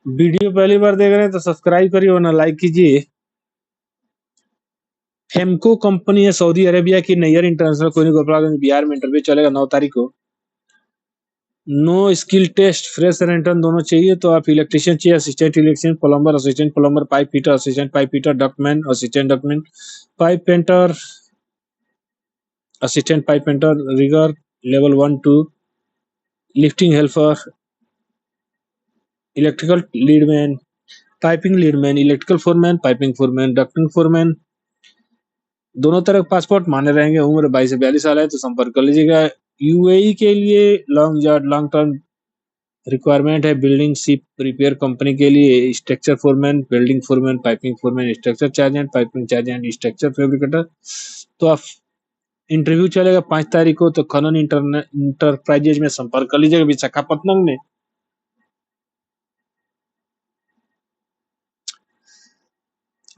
Video पहली बार देख रहे हैं तो सब्सक्राइब करिए वरना लाइक कीजिए। हेमको कंपनी है सऊदी अरेबिया की, नैयर इंटरनेशनल कोई गोपालगंज बिहार में इंटरव्यू चलेगा 9 तारीख को। नो स्किल टेस्ट, फ्रेश और इंटर्न दोनों चाहिए। तो आप इलेक्ट्रिशियन चाहिए, assistant electrician, plumber, assistant plumber, pipe fitter, assistant pipe fitter, ductman, assistant ductman, pipe painter, assistant pipe painter, rigger level 1 2, lifting helper, electrical leadman, piping leadman, electrical foreman, piping foreman, ducting foreman. दोनों तरफ passport मान्य रहेंगे। उम्र 22 से 42 साल है तो संपर्क कर लीजिएगा। यूएई के लिए लॉन्ग टर्म रिक्वायरमेंट है। बिल्डिंग शिप रिपेयर कंपनी के लिए structure foreman, building foreman, piping foreman, structure chargehand, piping chargehand, structure fabricator. तो आप इंटरव्यू चलेगा 5 तारीख को। तो खनन इंटरप्राइजेज में संपर्क कर लीजिएगा विशाखापट्टनम में।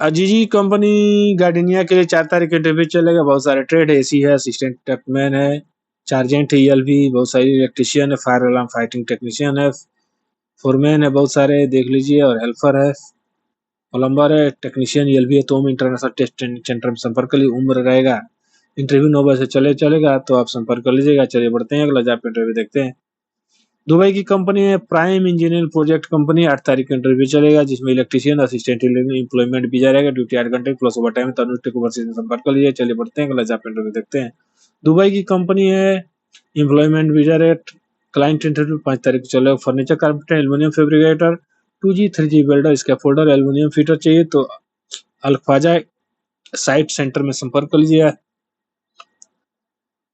अजीजी कंपनी गार्डिनिया के लिए 4 तारीख को इंटरव्यू चलेगा। बहुत सारे ट्रेड है, एसी है, असिस्टेंट टेकमैन है, चार्जेंट है, ईएलबी, बहुत सारी इलेक्ट्रिशियन है, फायर अलार्म फाइटिंग टेक्नीशियन है, फोरमैन है, बहुत सारे देख लीजिए, और हेल्पर है, प्लम्बर है, टेक्नीशियन ईएलबी है। तो इंटरनेशनल टेस्ट ट्रेनिंग सेंटर में संपर्क कर लीजिए। उम्र रहेगा। इंटरव्यू 9 बजे से चलेगा तो आप संपर्क कर लीजिएगा। चलिए बढ़ते हैं अगला जॉब इंटरव्यू देखते हैं। दुबई की कंपनी है प्राइम इंजीनियरिंग प्रोजेक्ट कंपनी। 8 तारीख को इंटरव्यू चलेगा जिसमें इलेक्ट्रिशियन, असिस्टेंट एम्प्लॉयमेंट वीजा रहेगा। ड्यूटी 8 घंटे प्लस ओवर टाइम। तनुष्ट को वर्षित में संपर्क कर लीजिए। चलिए बढ़ते हैं अगला जॉब इंटरव्यू देखते हैं। दुबई की कंपनी है, employment visa rate. Client interview 5 तारीख को चलेगा। Furniture carpenter, aluminium fabricator, 2G 3G welder, scaffolder, aluminium fitter चाहिए तो अल्फाजा साइट सेंटर में संपर्क कर लीजिए।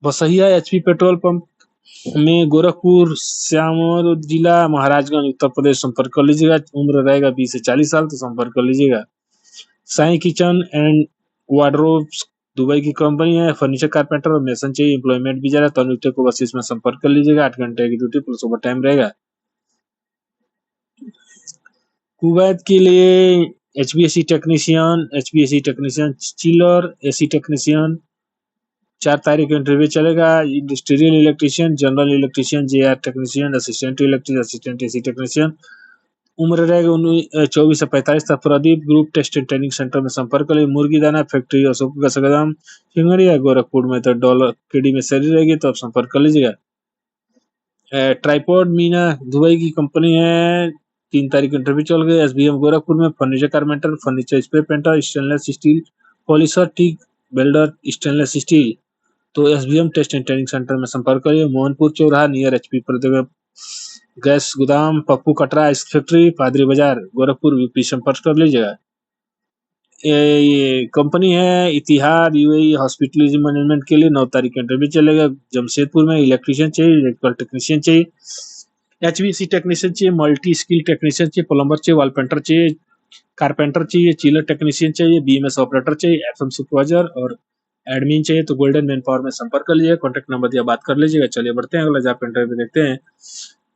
बसहिया एचपी पेट्रोल पंप में गोरखपुर, श्यामल जिला, महाराजगंज, उत्तर प्रदेश संपर्क कर लीजिएगा। उम्र रहेगा 20 से 40 साल तो संपर्क कर लीजिएगा। Sai kitchen and wardrobes Dubai की कंपनी है। फर्नीचर कारपेंटर और मेसन चाहिए। एम्प्लॉयमेंट भी जा रहा है। तनुष्ट को बस इसमें संपर्क कर लीजिएगा। 8 घंटे की ड्यूटी प्लस ओवर टाइम रहेगा। कुवैत के लिए एचबीएसी टेक्नीशियन, चिलर एसी टेक्नीशियन। 4 तारीख को इंटरव्यू चलेगा। Industrial electrician, general electrician, JR technician, assistant electric, assistant AC technician. उम्र रहेगा 24 से 45 तक। Pradeep group test and training centre में संपर्क करें। मुर्गी दाना फैक्ट्री, अशोक कसगदाम, सिंगड़िया, गोरखपुर में तो डॉलर केडी में सैलरी रहेगी तो आप संपर्क कर लीजिएगा। ट्राइपॉड मीना दुबई की कंपनी है। 3 तारीख को इंटरव्यू चल गए। एसबीएम गोरखपुर में furniture carpenter, furniture spray painter, stainless steel polisher, TIG welder, stainless steel. तो SBM test and training centre में संपर्क करिए। मोहनपुर चौराहा नियर एचपी प्रतिमा गैस गोदाम, पप्पू कटरा आइस फैक्ट्री, पादरी बाजार, गोरखपुर यूपी संपर्क कर लीजिएगा। ये कंपनी है इतिहाद यूएई हॉस्पिटलिटी मैनेजमेंट के लिए 9 तारीख को इंटरव्यू चलेगा। जमशेदपुर में इलेक्ट्रिशियन चाहिए, इलेक्ट्रिकल टेक्नीशियन चाहिए, एचवीसी टेक्नीशियन चाहिए, मल्टी स्किल टेक्नीशियन चाहिए, प्लम्बर चाहिए, वॉल पेंटर चाहिए, कारपेंटर चाहिए, चिलर टेक्नीशियन चाहिए, बीएमएस ऑपरेटर चाहिए, एफएम सुपरवाइजर और एडमिन चाहिए। तो गोल्डन मैन पावर में संपर्क कर लीजिए। कॉन्टेक्ट नंबर दिया बात कर लीजिएगा। चलिए बढ़ते हैं अगला जॉब इंटरव्यू देखते हैं।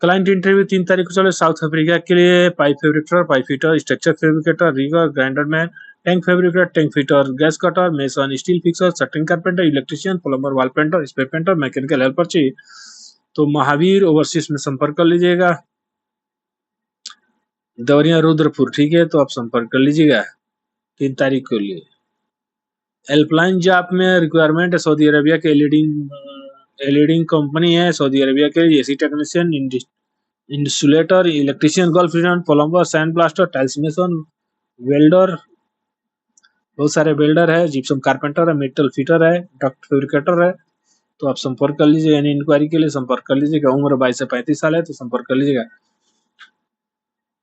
क्लाइंट इंटरव्यू 3 तारीख को चले साउथ अफ्रीका के लिए। Pipe fabricator, pipe fitter, structure fabricator, rigger, grinder man, tank fabricator, tank fitter, gas cutter, mason, steel fixer, shuttering carpenter, electrician, plumber, wall painter, spray painter, mechanical helper चाहिए तो Mahavir overseas में संपर्क कर लीजिएगा। दौरिया रुद्रपुर, ठीक है तो आप संपर्क कर लीजिएगा 3 तारीख के लिए। हेल्पलाइन जॉब में रिक्वायरमेंट है सऊदी अरेबिया के लीडिंग कंपनी है। सऊदी अरेबिया के AC technician, insulator, electrician, gulf region, plumber, sand blaster, tiles mason, welder, बहुत सारे वेल्डर है, जिप्सम कारपेंटर है, मेटल फिटर है, डक्ट फैब्रिकेटर है। तो आप संपर्क कर लीजिए। यानी इंक्वायरी के लिए संपर्क कर लीजिएगा। उम्र 22 से 35 साल है तो संपर्क कर लीजिएगा।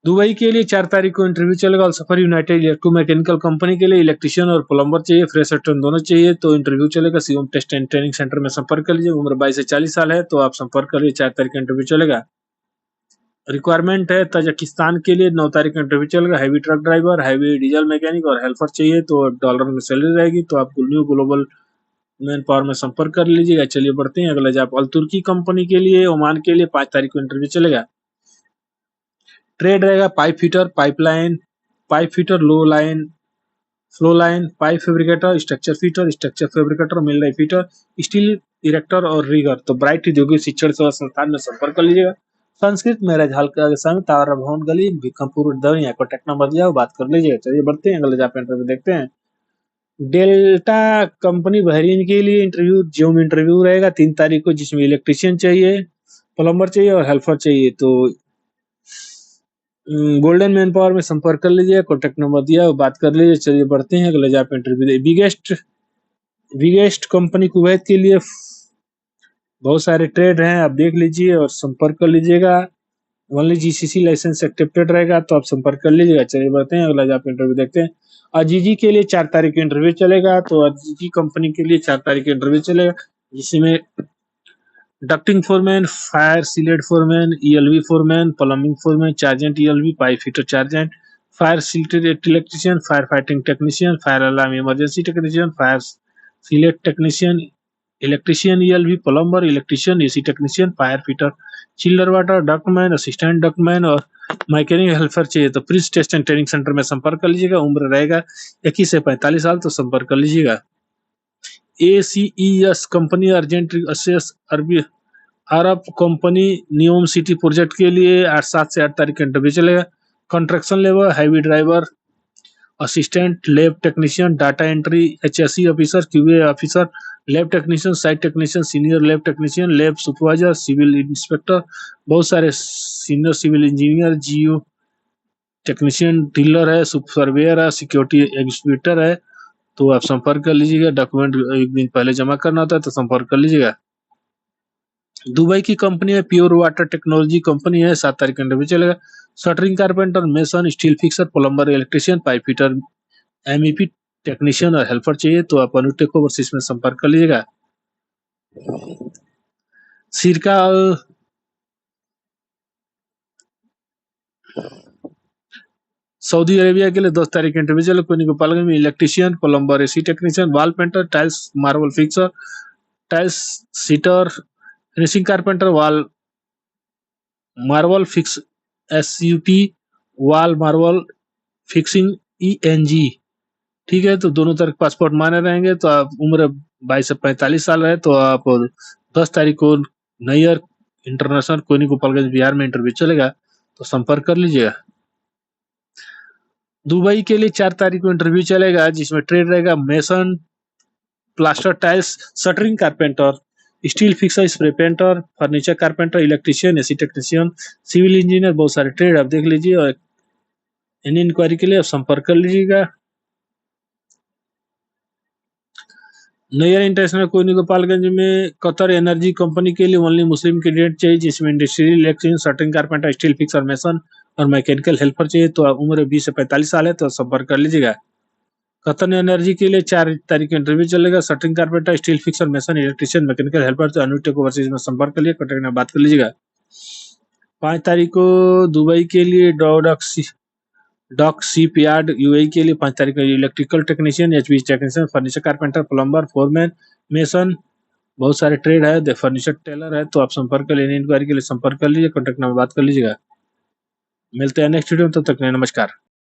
दुबई के लिए 4 तारीख को इंटरव्यू चलेगा। सफर यूनाइटेड इलेक्ट्रोमैकेनिकल कंपनी के लिए इलेक्ट्रिशियन और प्लम्बर चाहिए, फ्रेश टर्न दोनों चाहिए तो इंटरव्यू चलेगा। सीओम टेस्ट एंड ट्रेनिंग सेंटर में संपर्क कर लीजिए। उम्र 22 से 40 साल है तो आप संपर्क कर लीजिए। 4 तारीख का इंटरव्यू चलेगा। रिक्वायरमेंट है तजाकिस्तान के लिए 9 तारीख का इंटरव्यू चलेगा। Heavy truck driver, heavy diesel mechanic और हेल्पर चाहिए तो डॉलर में सैलरी रहेगी तो आप न्यू ग्लोबल मैन पावर में संपर्क कर लीजिएगा। चलिए बढ़ते हैं अगला जॉब अल तुर्की कंपनी के लिए ओमान के लिए 5 तारीख को इंटरव्यू चलेगा। ट्रेड रहेगा pipe fitter, pipe fitter, low line, flow line, pipe fabricator, structure fabricator, mill fitter, steel erector और रिगर। तो ब्राइट औद्योगिक शिक्षण सेवा संस्थान में संपर्क कर लीजिएगा। संस्कृत मैरिज हॉल के संग तारा भवन गली भिकमपुर दवैया कॉन्टैक्ट नंबर दिया हो, बात कर लीजिए। चलिए बढ़ते हैं अगले जॉब इंटरव्यू देखते हैं। डेल्टा कंपनी बहरीन के लिए इंटरव्यू जूम इंटरव्यू रहेगा 3 तारीख को, जिसमें इलेक्ट्रिशियन चाहिए, प्लम्बर चाहिए और हेल्पर चाहिए। तो गोल्डन मैन पावर में संपर्क कर लीजिए, कॉन्टैक्ट नंबर दिया हो, बात कर लीजिए। चलिए बढ़ते हैं अगले job interview. Biggest company Kuwait के लिए बहुत सारे ट्रेड हैं, आप देख लीजिए और संपर्क कर लीजिएगा। ओनली जीसीसी लाइसेंस एक्सेप्टेड रहेगा, तो आप संपर्क कर लीजिएगा। चलिए बढ़ते हैं अगला जॉब इंटरव्यू देखते हैं। अजीजी के लिए 4 तारीख इंटरव्यू चलेगा, तो अजीजी कंपनी के लिए 4 तारीख इंटरव्यू चलेगा, जिसमें ducting foreman, fire sealant foreman, ELV foreman, plumbing foreman, chargehand ELV, pipe fitter chargehand, fire sealant electrician, fire fighting technician, fire alarm emergency technician, fire sealant technician, electrician ELV, plumber, electrician, AC technician, fire fitter, chiller water, ductman, assistant ductman और mechanic helper चाहिए, तो Prince test and training centre में संपर्क कर लीजिएगा। उम्र रहेगा 21 से 45 साल, तो संपर्क कर लीजिएगा। ACES कंपनी अर्जेंट असेस अरबी अरब कंपनी नियोम सिटी प्रोजेक्ट के लिए 7 से 8 तारीख इंटरव्यू चलेगा। Construction labour, heavy driver, assistant lab technician, data entry, HSE officer, QA officer, lab technician, site technician, senior lab technician, lab supervisor, civil inspector, बहुत सारे senior civil engineer, GU technician, dealer है, surveyor है, security executive है, तो आप संपर्क कर लीजिएगा। डॉक्यूमेंट एक दिन पहले जमा करना होता है, तो संपर्क कर लीजिएगा। दुबई की कंपनी है, प्योर वाटर टेक्नोलॉजी कंपनी है, 7 तारीख इंटरव्यू चलेगा। Shuttering carpenter, mason, steel fixer, plumber, electrician, pipe fitter, MEP technician और हेल्पर चाहिए, तो आप अनुटेक ओवरसीज में संपर्क कर लीजिएगा। सिरका सऊदी अरेबिया के लिए 10 तारीख इंटरव्यू चले। कोनी गोपालगंज में electrician, plumber, AC technician, wall painter, tiles marble fixer, tiles seater, finishing carpenter, wall marble fix SUP, wall marble fixing ENG। ठीक है, तो दोनों तरफ पासपोर्ट माने रहेंगे। तो आप उम्र 22 से 45 साल है, तो आप 10 तारीख को नैयर इंटरनेशनल कोनी गोपालगंज बिहार में इंटरव्यू चलेगा, तो संपर्क कर लीजिएगा। दुबई के लिए 4 तारीख को इंटरव्यू चलेगा, जिसमें ट्रेड रहेगा mason, plaster tiles, shuttering carpenter, steel fixer, spray painter, furniture carpenter, electrician, AC technician, civil engineer, बहुत सारे ट्रेड आप देख लीजिए और एनी इंक्वायरी के लिए आप संपर्क कर लीजिएगा। नैयर इंटरनेशनल कोयनी गोपालगंज में कतर एनर्जी कंपनी के लिए ओनली मुस्लिम कैंडिडेट चाहिए, जिसमें industrial electrician, shuttering carpenter, steel fixer, mason और मैकेनिकल हेल्पर चाहिए, तो उम्र 20 से 45 साल है, तो संपर्क कर लीजिएगा। कतर एनर्जी के लिए 4 तारीख इंटरव्यू चलेगा। Shuttering carpenter, steel fixer, mason, electrician, mechanical helper, तो अनुटेक ओवरसीज में संपर्क कर लिए, कॉन्टैक्ट में बात कर लीजिएगा। 5 तारीख को दुबई के लिए डॉक शिप यार्ड UAE के लिए 5 तारीख को electrical technician, HVAC technician, furniture carpenter, plumber, foreman, mason, बहुत सारे ट्रेड है, फर्नीचर टेलर है, तो आप संपर्क कर लेने इंक्वायरी के लिए संपर्क कर लीजिए, कॉन्टैक्ट नंबर बात कर लीजिएगा। मिलते हैं नेक्स्ट वीडियो में, तब तक नमस्कार।